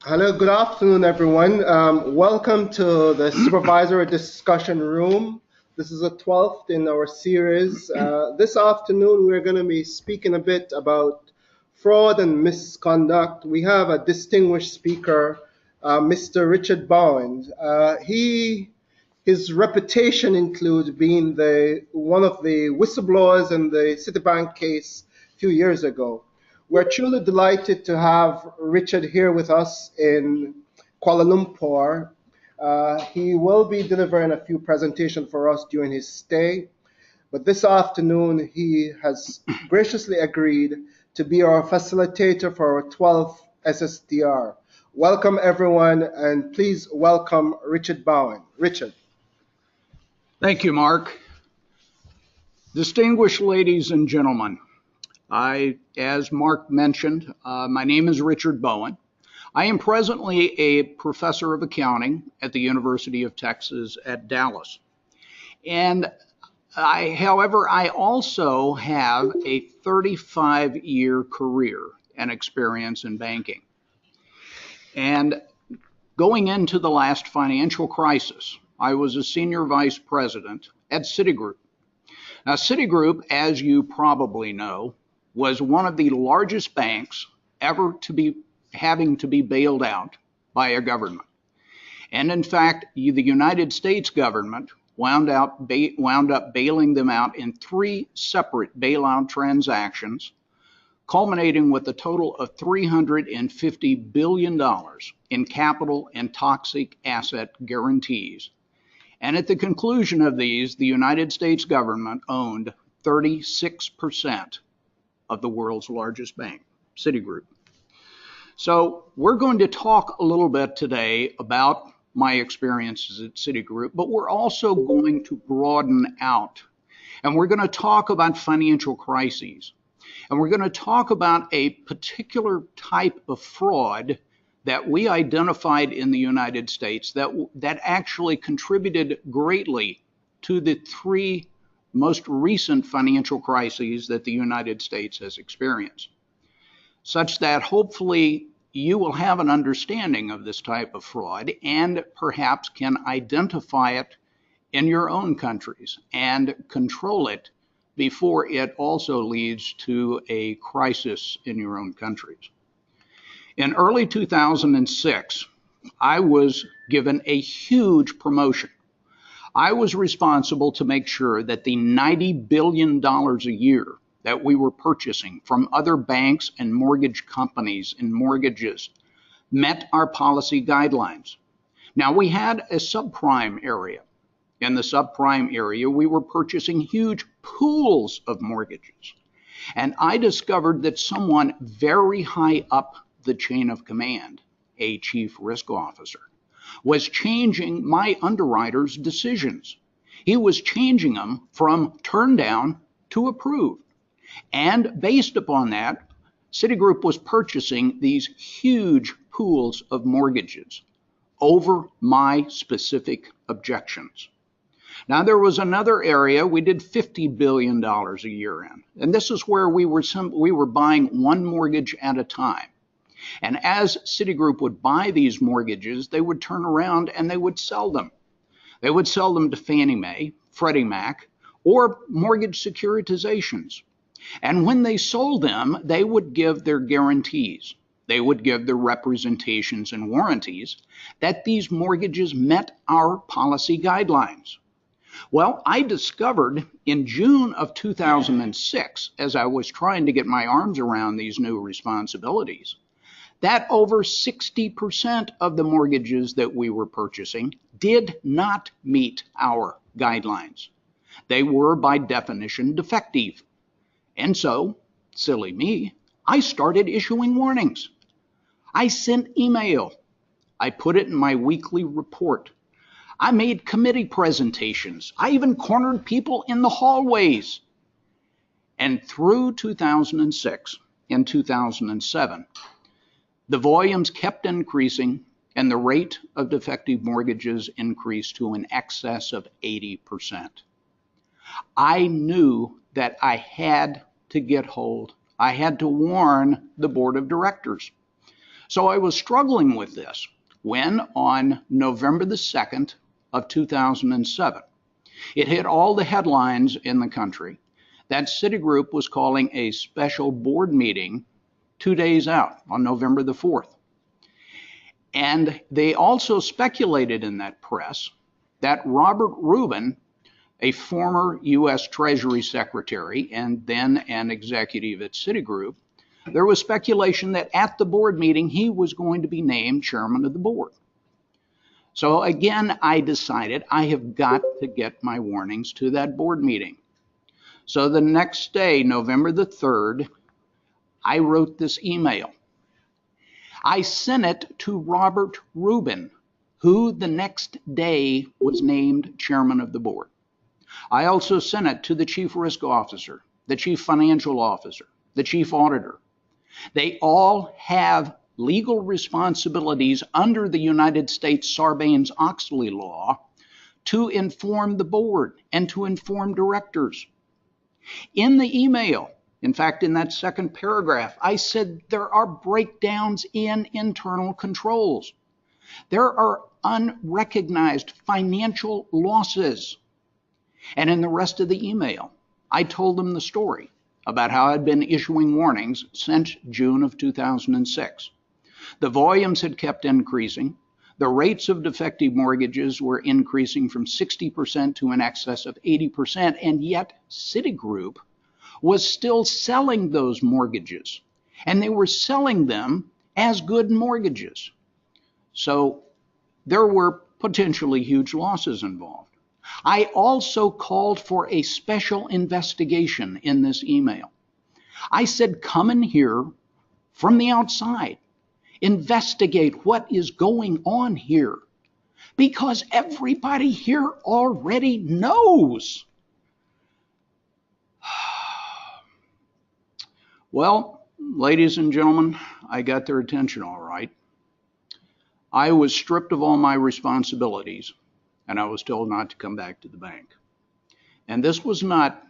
Hello, good afternoon, everyone. Welcome to the Supervisory Discussion Room. This is the 12th in our series. This afternoon, we're going to be speaking a bit about fraud and misconduct. We have a distinguished speaker, Mr. Richard Bowen. His reputation includes being one of the whistleblowers in the Citibank case a few years ago. We're truly delighted to have Richard here with us in Kuala Lumpur. He will be delivering a few presentations for us during his stay, but this afternoon he has graciously agreed to be our facilitator for our 12th SSDR. Welcome, everyone, and please welcome Richard Bowen. Richard. Thank you, Mark. Distinguished ladies and gentlemen, as Mark mentioned, my name is Richard Bowen. I am presently a professor of accounting at the University of Texas at Dallas. However, I also have a 35-year career and experience in banking. And going into the last financial crisis, I was a senior vice president at Citigroup. Now, Citigroup, as you probably know, was one of the largest banks ever to be having to be bailed out by a government. And in fact, the United States government wound up bailing them out in 3 separate bailout transactions, culminating with a total of $350 billion in capital and toxic asset guarantees. And at the conclusion of these, the United States government owned 36% of the world's largest bank, Citigroup. So we're going to talk a little bit today about my experiences at Citigroup, but we're also going to broaden out. And we're going to talk about financial crises. And we're going to talk about a particular type of fraud that we identified in the United States that actually contributed greatly to the 3 most recent financial crises that the United States has experienced, such that hopefully you will have an understanding of this type of fraud and perhaps can identify it in your own countries and control it before it also leads to a crisis in your own countries. In early 2006, I was given a huge promotion. I was responsible to make sure that the $90 billion a year that we were purchasing from other banks and mortgage companies in mortgages met our policy guidelines. Now, we had a subprime area. In the subprime area, we were purchasing huge pools of mortgages. And I discovered that someone very high up the chain of command, a chief risk officer, was changing my underwriters' decisions. He was changing them from turn down to approved. And based upon that, Citigroup was purchasing these huge pools of mortgages over my specific objections. Now, there was another area we did $50 billion a year in. And this is where we were buying one mortgage at a time. And as Citigroup would buy these mortgages, they would turn around and they would sell them. They would sell them to Fannie Mae, Freddie Mac, or mortgage securitizations. And when they sold them, they would give their guarantees. They would give their representations and warranties that these mortgages met our policy guidelines. Well, I discovered in June of 2006, as I was trying to get my arms around these new responsibilities, that over 60% of the mortgages that we were purchasing did not meet our guidelines. They were, by definition, defective. And so, silly me, I started issuing warnings. I sent email. I put it in my weekly report. I made committee presentations. I even cornered people in the hallways. And through 2006 and 2007, the volumes kept increasing and the rate of defective mortgages increased to an excess of 80%. I knew that I had to get hold. I had to warn the board of directors. So I was struggling with this when on November the 2nd of 2007, it hit all the headlines in the country that Citigroup was calling a special board meeting 2 days out on November the 4th. And they also speculated in that press that Robert Rubin, a former U.S. Treasury Secretary and then an executive at Citigroup, there was speculation that at the board meeting he was going to be named chairman of the board. So again, I decided I have got to get my warnings to that board meeting. So the next day, November the 3rd, I wrote this email. I sent it to Robert Rubin, who the next day was named chairman of the board. I also sent it to the chief risk officer, the chief financial officer, the chief auditor. They all have legal responsibilities under the United States Sarbanes-Oxley law to inform the board and to inform directors. In the email, in fact, in that second paragraph, I said there are breakdowns in internal controls. There are unrecognized financial losses. And in the rest of the email, I told them the story about how I'd been issuing warnings since June of 2006. The volumes had kept increasing. The rates of defective mortgages were increasing from 60% to in excess of 80%, and yet Citigroup was still selling those mortgages, and they were selling them as good mortgages. So there were potentially huge losses involved. I also called for a special investigation in this email. I said, come in here from the outside, investigate what is going on here, because everybody here already knows. Well, ladies and gentlemen, I got their attention all right. I was stripped of all my responsibilities, and I was told not to come back to the bank. And this was not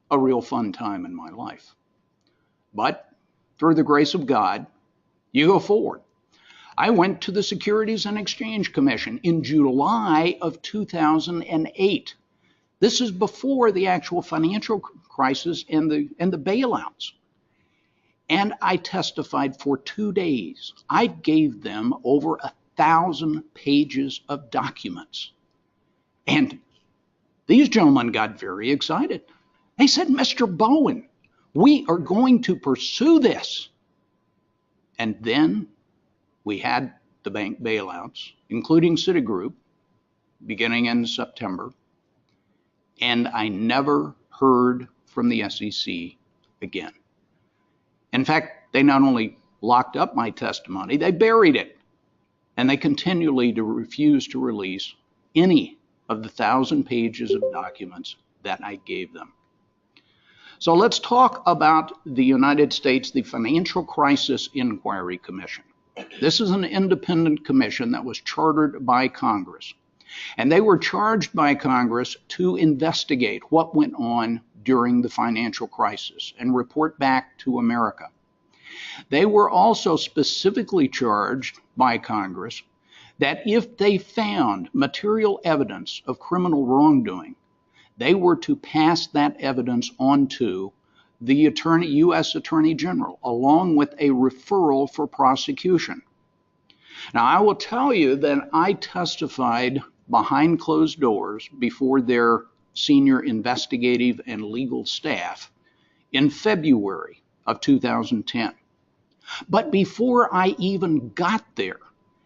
a real fun time in my life. But through the grace of God, you go forward. I went to the Securities and Exchange Commission in July of 2008. This is before the actual financial crisis and the bailouts. And I testified for 2 days. I gave them over 1,000 pages of documents. And these gentlemen got very excited. They said, Mr. Bowen, we are going to pursue this. And then we had the bank bailouts, including Citigroup, beginning in September. And I never heard from the SEC again. In fact, they not only locked up my testimony, they buried it. And they continually refused to release any of the 1,000 pages of documents that I gave them. So let's talk about the United States, the Financial Crisis Inquiry Commission. This is an independent commission that was chartered by Congress. And they were charged by Congress to investigate what went on during the financial crisis and report back to America. They were also specifically charged by Congress that if they found material evidence of criminal wrongdoing, they were to pass that evidence on to the U.S. Attorney General, along with a referral for prosecution. Now, I will tell you that I testified behind closed doors before their senior investigative and legal staff in February of 2010. But before I even got there,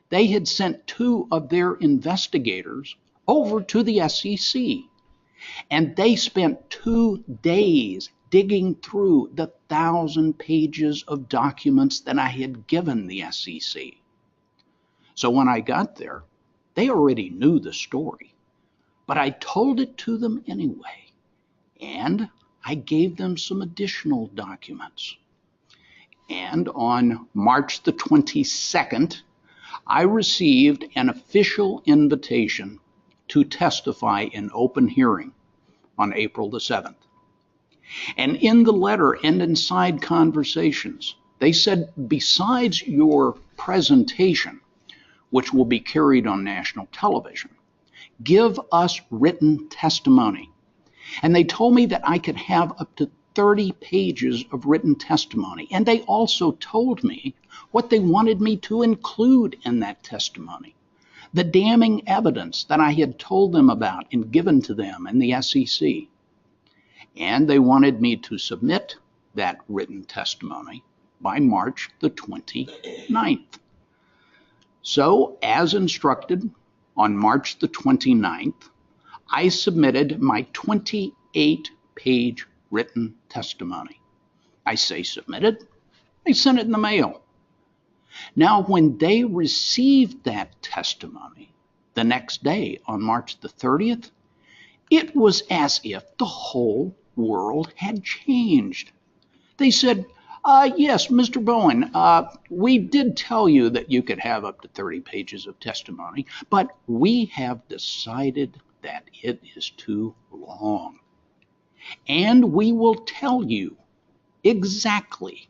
they had sent 2 of their investigators over to the SEC. And they spent 2 days digging through the 1,000 pages of documents that I had given the SEC. So when I got there, they already knew the story, but I told it to them anyway. And I gave them some additional documents. And on March the 22nd, I received an official invitation to testify in open hearing on April the 7th. And in the letter and inside conversations, they said, besides your presentation, which will be carried on national television, give us written testimony. And they told me that I could have up to 30 pages of written testimony. And they also told me what they wanted me to include in that testimony. The damning evidence that I had told them about and given to them in the SEC. And they wanted me to submit that written testimony by March the 29th. So, as instructed, on March the 29th, I submitted my 28-page written testimony. I say submitted, they sent it in the mail. Now, when they received that testimony the next day on March the 30th, it was as if the whole world had changed. They said, yes, Mr. Bowen, we did tell you that you could have up to 30 pages of testimony, but we have decided that it is too long. And we will tell you exactly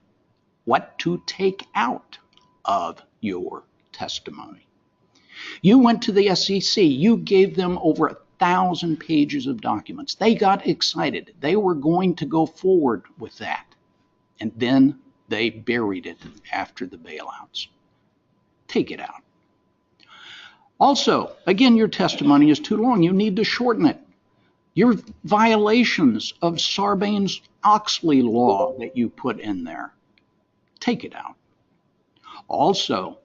what to take out of your testimony. You went to the SEC, you gave them over 1,000 pages of documents. They got excited. They were going to go forward with that. And then they buried it after the bailouts. Take it out. Also, again, your testimony is too long. You need to shorten it. Your violations of Sarbanes-Oxley law that you put in there, take it out. Also,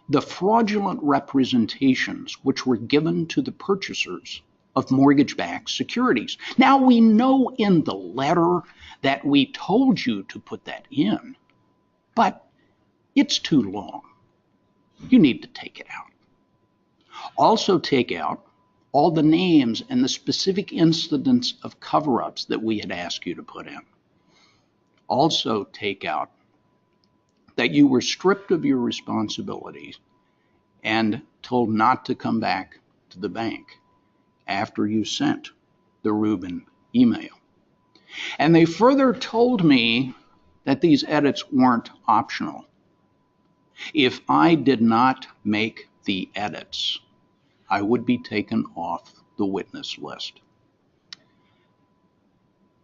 the fraudulent representations which were given to the purchasers of mortgage-backed securities. Now, we know in the letter that we told you to put that in, but it's too long. You need to take it out. Also take out all the names and the specific incidents of cover-ups that we had asked you to put in. Also take out that you were stripped of your responsibilities and told not to come back to the bank after you sent the Rubin email. And they further told me that these edits weren't optional. If I did not make the edits, I would be taken off the witness list.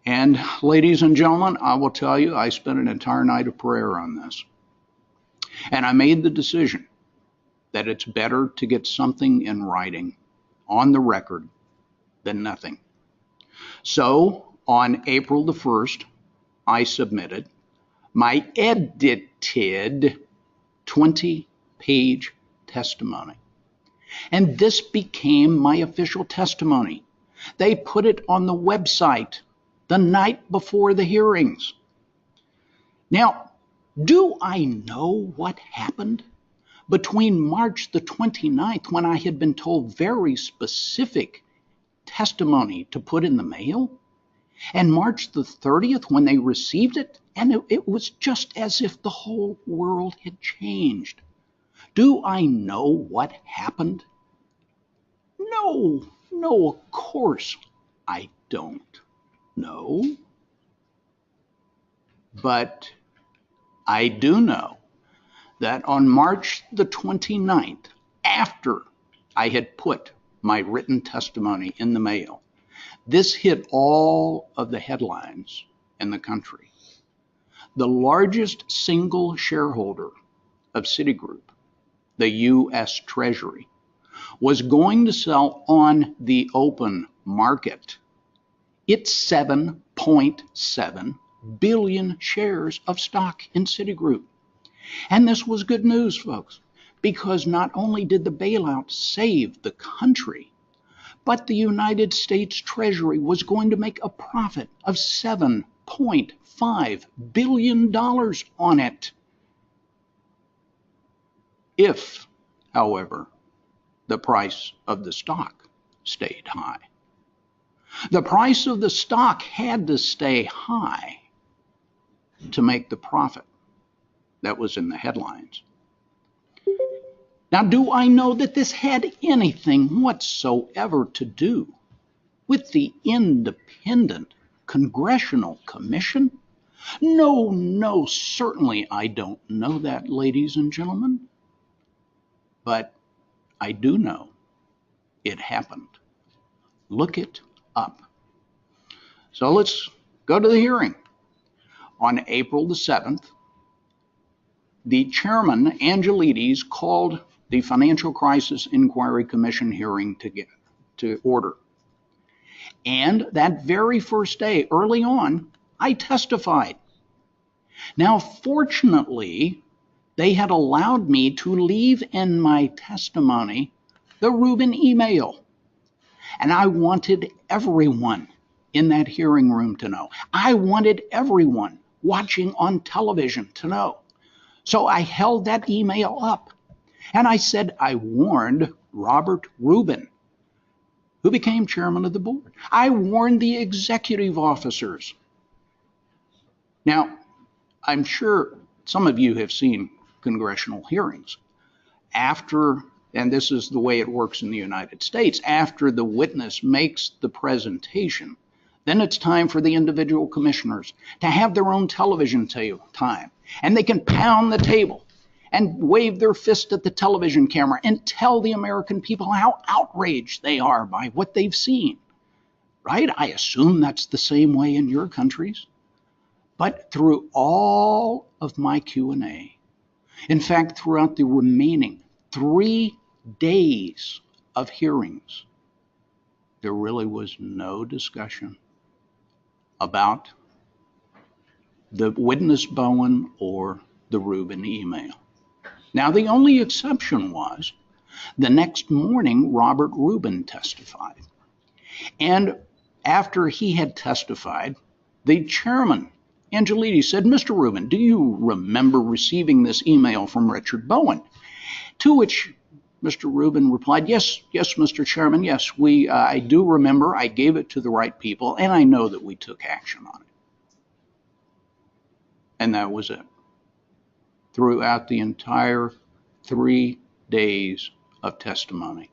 And ladies and gentlemen, I will tell you, I spent an entire night of prayer on this. And I made the decision that it's better to get something in writing on the record than nothing. So on April the 1st, I submitted my edited 20-page testimony. And this became my official testimony. They put it on the website the night before the hearings. Now, do I know what happened between March the 29th, when I had been told very specific testimony to put in the mail, and March the 30th, when they received it, and it was just as if the whole world had changed? Do I know what happened? No, of course I don't know. But I do know that on March the 29th, after I had put my written testimony in the mail, this hit all of the headlines in the country. The largest single shareholder of Citigroup, the U.S. Treasury, was going to sell on the open market its 7.7 billion shares of stock in Citigroup. And this was good news, folks, because not only did the bailout save the country, but the United States Treasury was going to make a profit of $7.5 billion on it. If, however, the price of the stock stayed high. The price of the stock had to stay high to make the profit that was in the headlines. Now, do I know that this had anything whatsoever to do with the independent congressional commission? No, certainly I don't know that, ladies and gentlemen. but I do know it happened. Look it up. So let's go to the hearing. On April the 7th, the chairman, Angelides, called the Financial Crisis Inquiry Commission hearing to order. And that very first day, early on, I testified. Now, fortunately, they had allowed me to leave in my testimony the Rubin email. And I wanted everyone in that hearing room to know. I wanted everyone watching on television to know. So I held that email up and I said, I warned Robert Rubin, who became chairman of the board. I warned the executive officers. Now, I'm sure some of you have seen congressional hearings. After, and this is the way it works in the United States, after the witness makes the presentation, then it's time for the individual commissioners to have their own television time. And they can pound the table and wave their fist at the television camera and tell the American people how outraged they are by what they've seen. Right? I assume that's the same way in your countries. But through all of my Q&A, in fact, throughout the remaining 3 days of hearings, there really was no discussion about the witness Bowen or the Rubin email. Now, the only exception was the next morning, Robert Rubin testified. And after he had testified, the chairman, Angelides, said, Mr. Rubin, do you remember receiving this email from Richard Bowen? To which Mr. Rubin replied, yes, Mr. Chairman, yes, I do remember. I gave it to the right people, and I know that we took action on it. And that was it. Throughout the entire 3 days of testimony.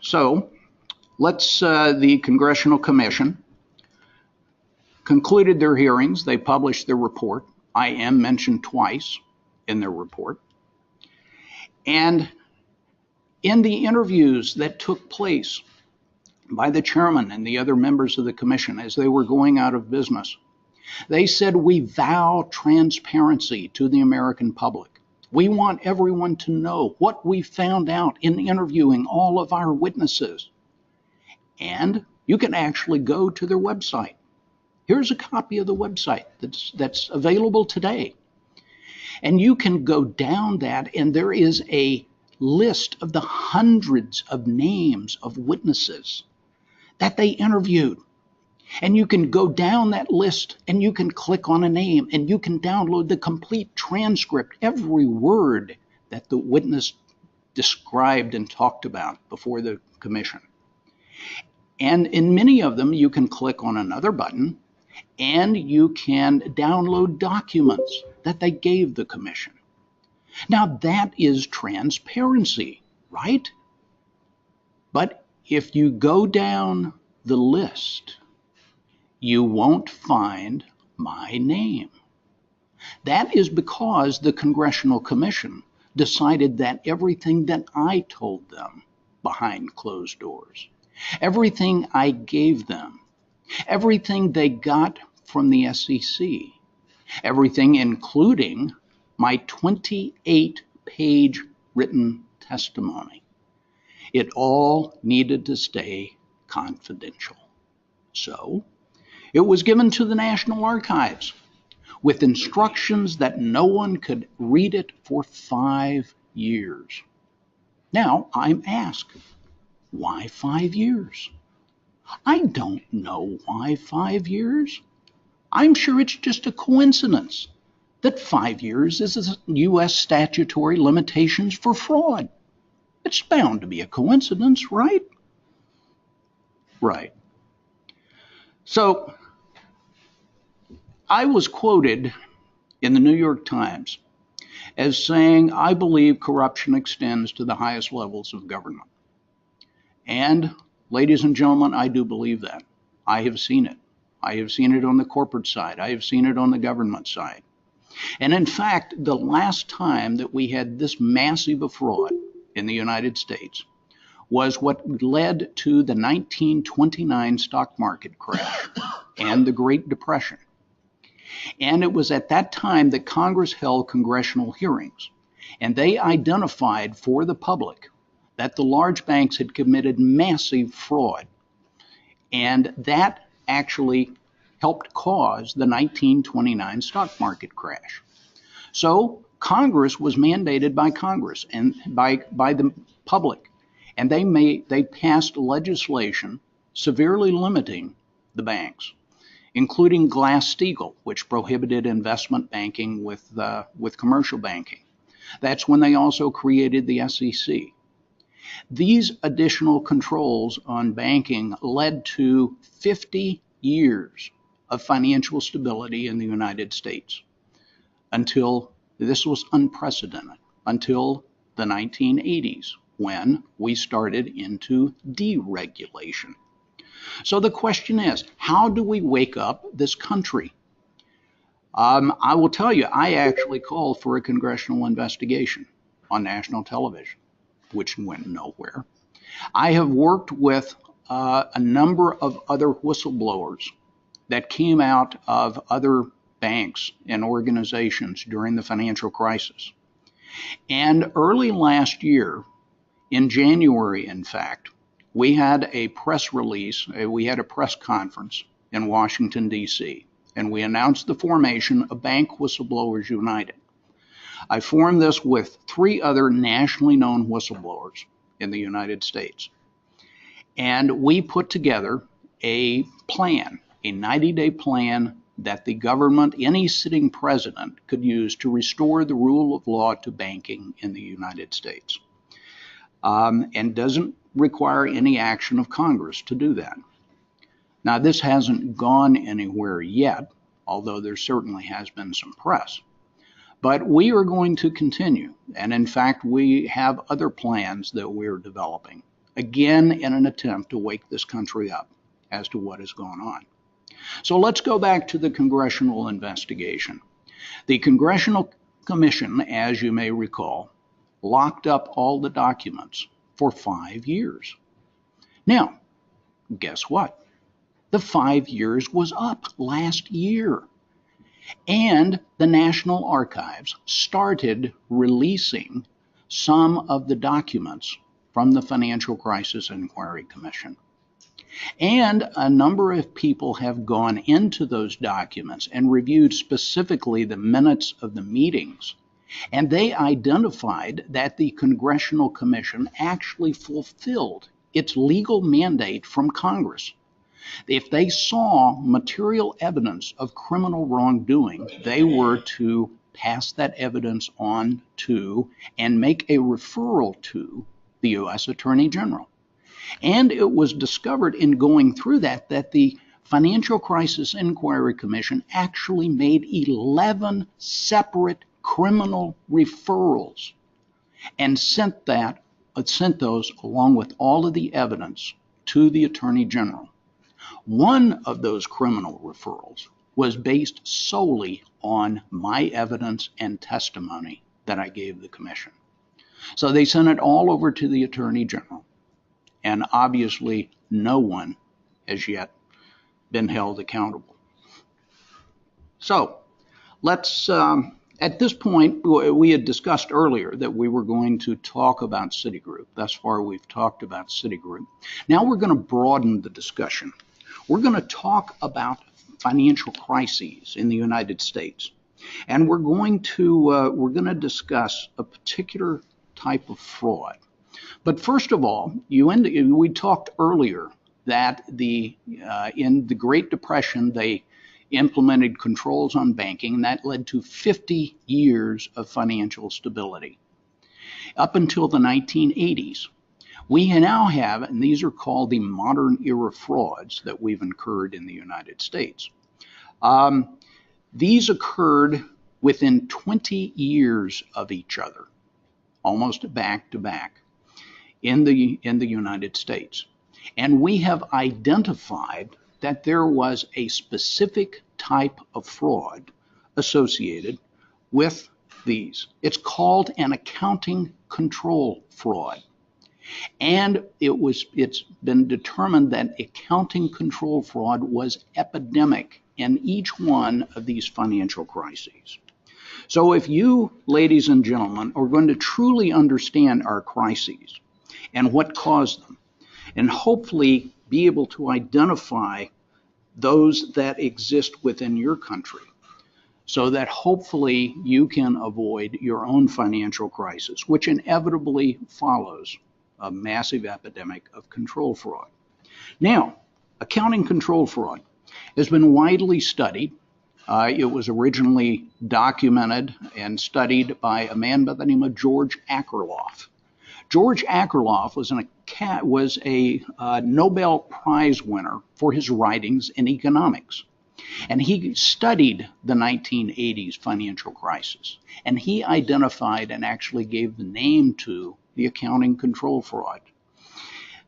So the Congressional Commission concluded their hearings. They published their report. I am mentioned twice in their report. And in the interviews that took place by the chairman and the other members of the commission as they were going out of business, they said, we vow transparency to the American public. We want everyone to know what we found out in interviewing all of our witnesses. And you can actually go to their website. Here's a copy of the website that's available today. And you can go down that, and there is a list of the hundreds of names of witnesses that they interviewed. And you can go down that list and you can click on a name and you can download the complete transcript, every word that the witness described and talked about before the commission. And in many of them, you can click on another button and you can download documents that they gave the commission. Now that is transparency, right? But if you go down the list, you won't find my name. That is because the Congressional Commission decided that everything that I told them behind closed doors, everything I gave them, everything they got from the SEC, everything including my 28-page written testimony, it all needed to stay confidential. So it was given to the National Archives with instructions that no one could read it for 5 years. Now I'm asked, why 5 years? I don't know why 5 years. I'm sure it's just a coincidence that 5 years is the U.S. statutory limitations for fraud. It's bound to be a coincidence, right? Right. So I was quoted in the New York Times as saying, I believe corruption extends to the highest levels of government. And ladies and gentlemen, I do believe that. I have seen it. I have seen it on the corporate side. I have seen it on the government side. And in fact, the last time that we had this massive a fraud in the United States was what led to the 1929 stock market crash and the Great Depression. And it was at that time that Congress held congressional hearings, and they identified for the public that the large banks had committed massive fraud. And that actually helped cause the 1929 stock market crash. So Congress was mandated by Congress and by the public, and they passed legislation severely limiting the banks, including Glass-Steagall, which prohibited investment banking with commercial banking. That's when they also created the SEC. These additional controls on banking led to 50 years of financial stability in the United States until this was unprecedented, until the 1980s when we started into deregulation. So the question is, how do we wake up this country? I will tell you, I actually called for a congressional investigation on national television, which went nowhere. I have worked with a number of other whistleblowers that came out of other banks and organizations during the financial crisis. And early last year, in January, in fact, we had a press release, we had a press conference in Washington, D.C., and we announced the formation of Bank Whistleblowers United. I formed this with 3 other nationally known whistleblowers in the United States. And we put together a plan, a 90-day plan that the government, any sitting president, could use to restore the rule of law to banking in the United States. And doesn't require any action of Congress to do that. Now, this hasn't gone anywhere yet, although there certainly has been some press. But we are going to continue. And in fact, we have other plans that we're developing, again, in an attempt to wake this country up as to what is going on. So let's go back to the congressional investigation. The Congressional Commission, as you may recall, locked up all the documents for 5 years. Now, guess what? The 5 years was up last year. And the National Archives started releasing some of the documents from the Financial Crisis Inquiry Commission. And a number of people have gone into those documents and reviewed specifically the minutes of the meetings. And they identified that the Congressional Commission actually fulfilled its legal mandate from Congress. If they saw material evidence of criminal wrongdoing, they were to pass that evidence on to and make a referral to the U.S. Attorney General. And it was discovered in going through that the Financial Crisis Inquiry Commission actually made 11 separate criminal referrals and sent those along with all of the evidence to the Attorney General. One of those criminal referrals was based solely on my evidence and testimony that I gave the commission. So they sent it all over to the Attorney General, and obviously no one has yet been held accountable. So let's, at this point, we had discussed earlier that we were going to talk about Citigroup. Thus far, we've talked about Citigroup. Now we're going to broaden the discussion. We're going to talk about financial crises in the United States. And we're going to discuss a particular type of fraud. But first of all, we talked earlier that in the Great Depression, they implemented controls on banking, and that led to 50 years of financial stability. Up until the 1980s, we now have, and these are called the modern era frauds that we've incurred in the United States. These occurred within 20 years of each other, almost back to back in the United States. And we have identified that there was a specific type of fraud associated with these. It's called an accounting control fraud. And it's been determined that accounting control fraud was epidemic in each one of these financial crises. So if you, ladies and gentlemen, are going to truly understand our crises and what caused them, and hopefully be able to identify those that exist within your country, so that hopefully you can avoid your own financial crisis, which inevitably follows a massive epidemic of control fraud. Now, accounting control fraud has been widely studied. It was originally documented and studied by a man by the name of George Akerlof. George Akerlof was a Nobel Prize winner for his writings in economics. And he studied the 1980s financial crisis. And he identified and actually gave the name to the accounting control fraud.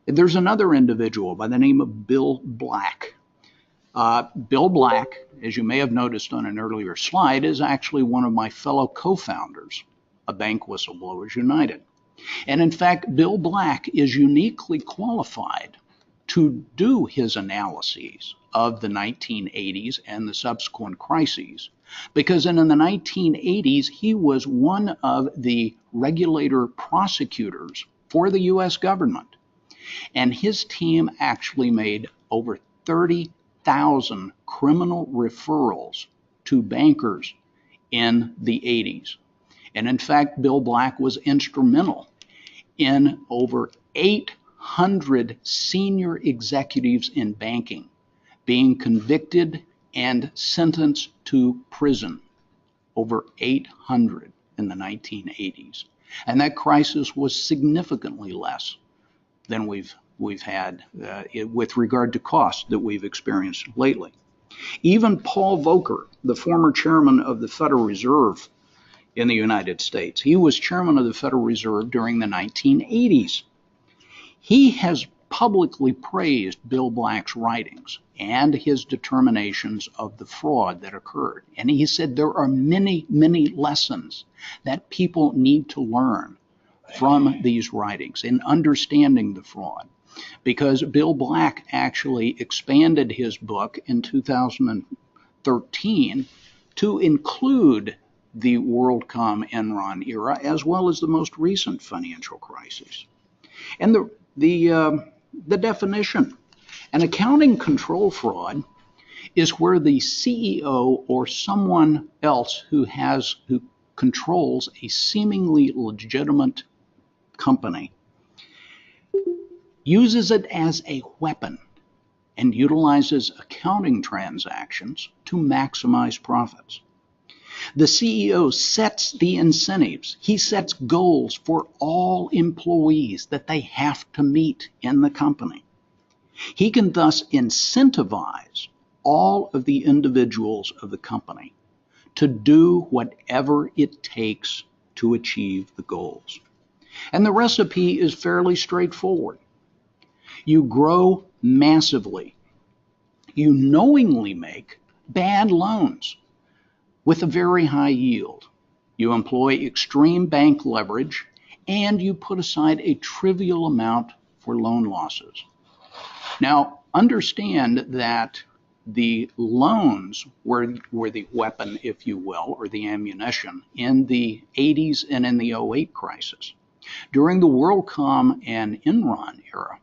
There's another individual by the name of Bill Black. Bill Black, as you may have noticed on an earlier slide, is actually one of my fellow co-founders of Bank Whistleblowers United. And in fact, Bill Black is uniquely qualified to do his analyses of the 1980s and the subsequent crises, because in the 1980s, he was one of the regulator prosecutors for the U.S. government. And his team actually made over 30,000 criminal referrals to bankers in the 80s. And in fact, Bill Black was instrumental in over 800 senior executives in banking being convicted and sentenced to prison, over 800 in the 1980s. And that crisis was significantly less than we've had with regard to costs that we've experienced lately. Even Paul Volcker, the former chairman of the Federal Reserve in the United States, he was chairman of the Federal Reserve during the 1980s. He has publicly praised Bill Black's writings and his determinations of the fraud that occurred. And he said there are many, many lessons that people need to learn from these writings in understanding the fraud. Because Bill Black actually expanded his book in 2013 to include the WorldCom Enron era, as well as the most recent financial crisis. And the definition, an accounting control fraud is where the CEO or someone else who controls a seemingly legitimate company uses it as a weapon and utilizes accounting transactions to maximize profits. The CEO sets the incentives. He sets goals for all employees that they have to meet in the company. He can thus incentivize all of the individuals of the company to do whatever it takes to achieve the goals. And the recipe is fairly straightforward. You grow massively. You knowingly make bad loans with a very high yield. You employ extreme bank leverage, and you put aside a trivial amount for loan losses. Now, understand that the loans were the weapon, if you will, or the ammunition in the 80s and in the 08 crisis. During the WorldCom and Enron era,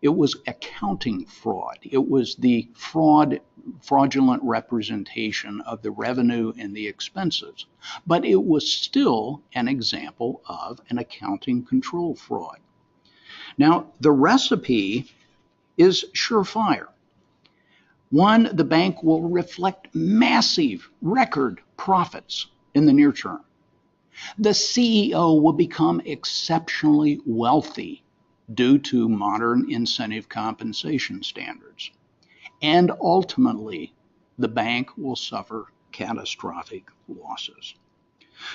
it was accounting fraud. It was the fraudulent representation of the revenue and the expenses. But it was still an example of an accounting control fraud. Now, the recipe is surefire. One, the bank will reflect massive record profits in the near term. The CEO will become exceptionally wealthy due to modern incentive compensation standards. And ultimately, the bank will suffer catastrophic losses.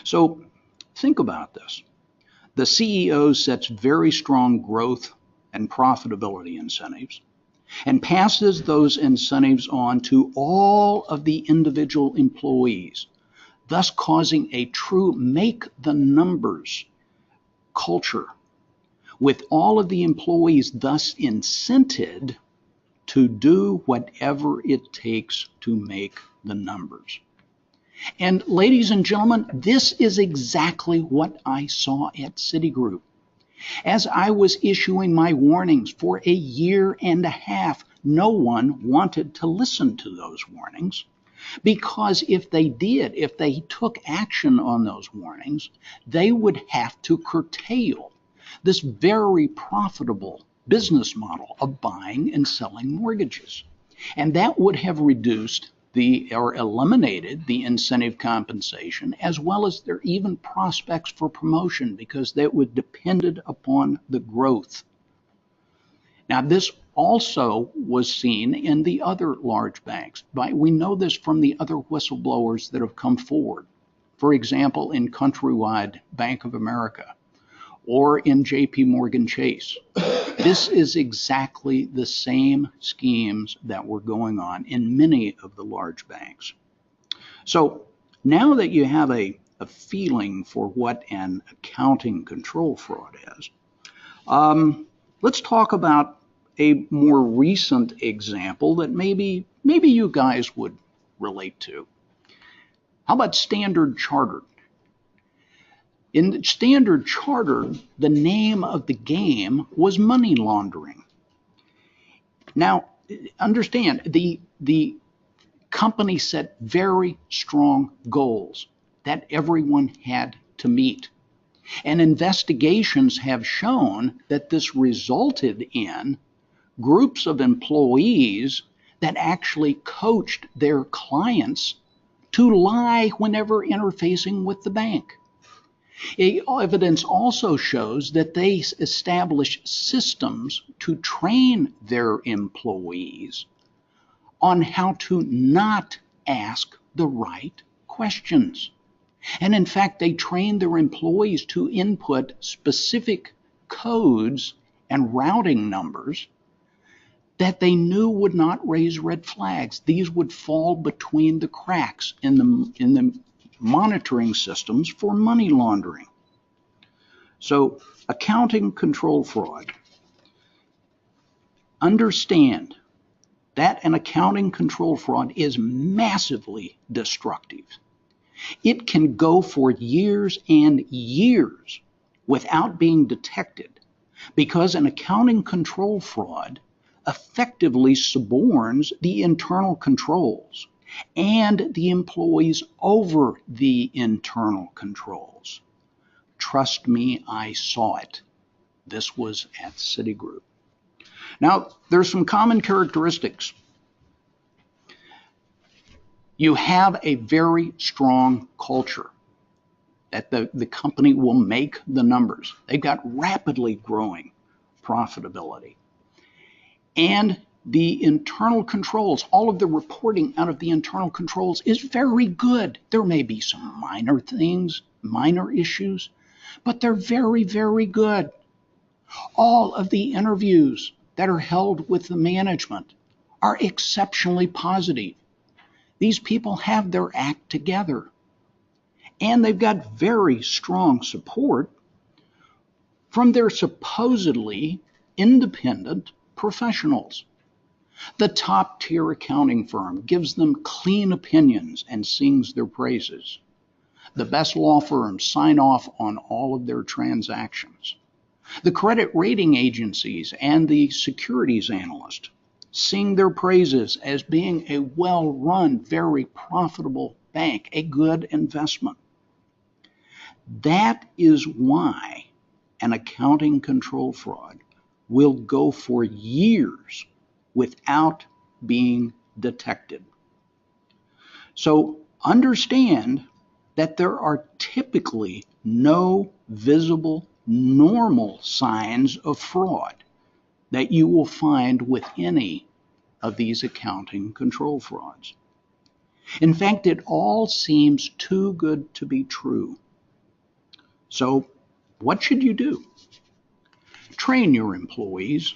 So think about this. The CEO sets very strong growth and profitability incentives and passes those incentives on to all of the individual employees, thus causing a true make the numbers culture, with all of the employees thus incented to do whatever it takes to make the numbers. And ladies and gentlemen, this is exactly what I saw at Citigroup. As I was issuing my warnings for a year and a half, no one wanted to listen to those warnings, because if they did, if they took action on those warnings, they would have to curtail this very profitable business model of buying and selling mortgages. And that would have reduced or eliminated the incentive compensation, as well as their even prospects for promotion, because that would depended upon the growth. Now, this also was seen in the other large banks. We know this from the other whistleblowers that have come forward. For example, in Countrywide Bank of America or in JP Morgan Chase. This is exactly the same schemes that were going on in many of the large banks. So now that you have a feeling for what an accounting control fraud is, let's talk about a more recent example that maybe you guys would relate to. How about Standard Chartered? In Standard Chartered, the name of the game was money laundering. Now, understand, the company set very strong goals that everyone had to meet. And investigations have shown that this resulted in groups of employees that actually coached their clients to lie whenever interfacing with the bank. Evidence also shows that they established systems to train their employees on how to not ask the right questions. And in fact, they trained their employees to input specific codes and routing numbers that they knew would not raise red flags. These would fall between the cracks in the monitoring systems for money laundering. So, accounting control fraud. Understand that an accounting control fraud is massively destructive. It can go for years and years without being detected, because an accounting control fraud effectively suborns the internal controls and the employees over the internal controls. Trust me, I saw it. This was at Citigroup. Now, there's some common characteristics. You have a very strong culture that the company will make the numbers. They've got rapidly growing profitability. And the internal controls, all of the reporting out of the internal controls is very good. There may be some minor things, minor issues, but they're very, very good. All of the interviews that are held with the management are exceptionally positive. These people have their act together. And they've got very strong support from their supposedly independent professionals. The top tier accounting firm gives them clean opinions and sings their praises. The best law firms sign off on all of their transactions. The credit rating agencies and the securities analysts sing their praises as being a well-run, very profitable bank, a good investment. That is why an accounting control fraud will go for years without being detected. So understand that there are typically no visible normal signs of fraud that you will find with any of these accounting control frauds. In fact, it all seems too good to be true. So, what should you do? Train your employees.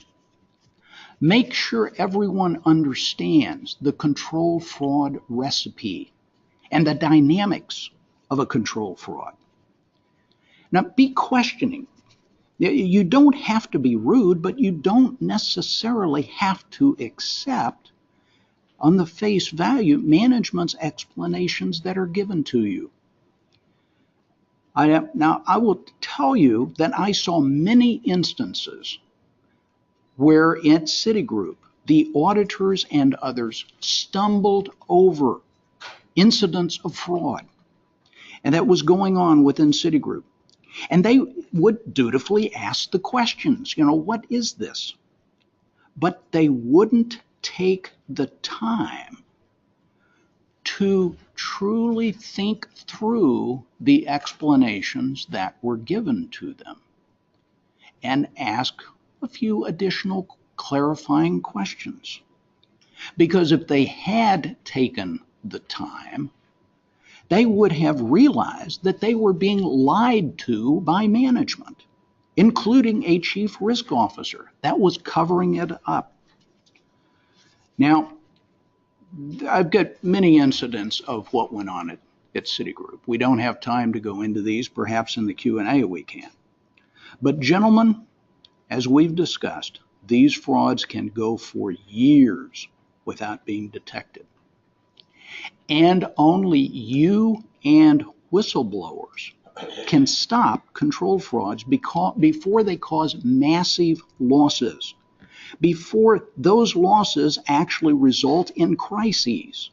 Make sure everyone understands the control fraud recipe and the dynamics of a control fraud. Now, be questioning. You don't have to be rude, but you don't necessarily have to accept on the face value management's explanations that are given to you. Now, I will tell you that I saw many instances where at Citigroup, the auditors and others stumbled over incidents of fraud, and that was going on within Citigroup. And they would dutifully ask the questions, what is this? But they wouldn't take the time to truly think through the explanations that were given to them and ask a few additional clarifying questions. Because if they had taken the time, they would have realized that they were being lied to by management, including a chief risk officer that was covering it up. Now, I've got many incidents of what went on at Citigroup. We don't have time to go into these. Perhaps in the Q&A we can. But gentlemen, as we've discussed, these frauds can go for years without being detected. And only you and whistleblowers can stop control frauds before they cause massive losses, before those losses actually result in crises,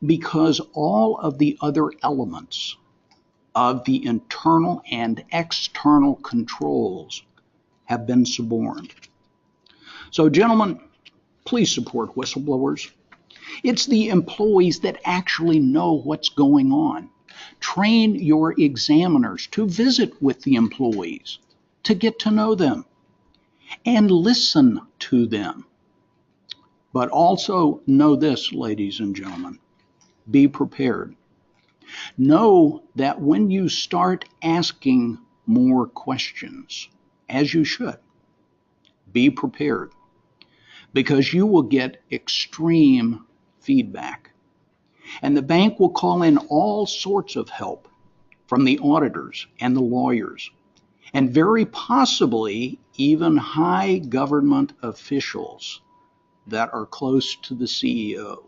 because all of the other elements of the internal and external controls have been suborned. So, gentlemen, please support whistleblowers. It's the employees that actually know what's going on. Train your examiners to visit with the employees, to get to know them, and listen to them. But also know this, ladies and gentlemen, be prepared. Know that when you start asking more questions, as you should, be prepared, because you will get extreme feedback. And the bank will call in all sorts of help from the auditors and the lawyers, and very possibly even high government officials that are close to the CEO.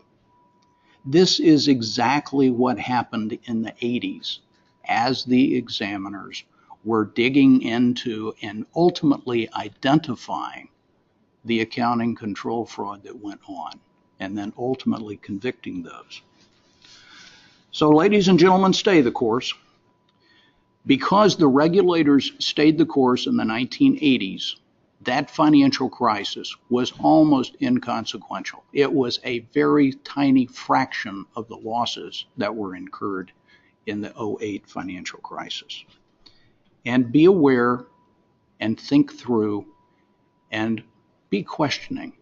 This is exactly what happened in the 80s as the examiners were digging into and ultimately identifying the accounting control fraud that went on, and then ultimately convicting those. So, ladies and gentlemen, stay the course. Because the regulators stayed the course in the 1980s, that financial crisis was almost inconsequential. It was a very tiny fraction of the losses that were incurred in the 2008 financial crisis. And be aware and think through and be questioning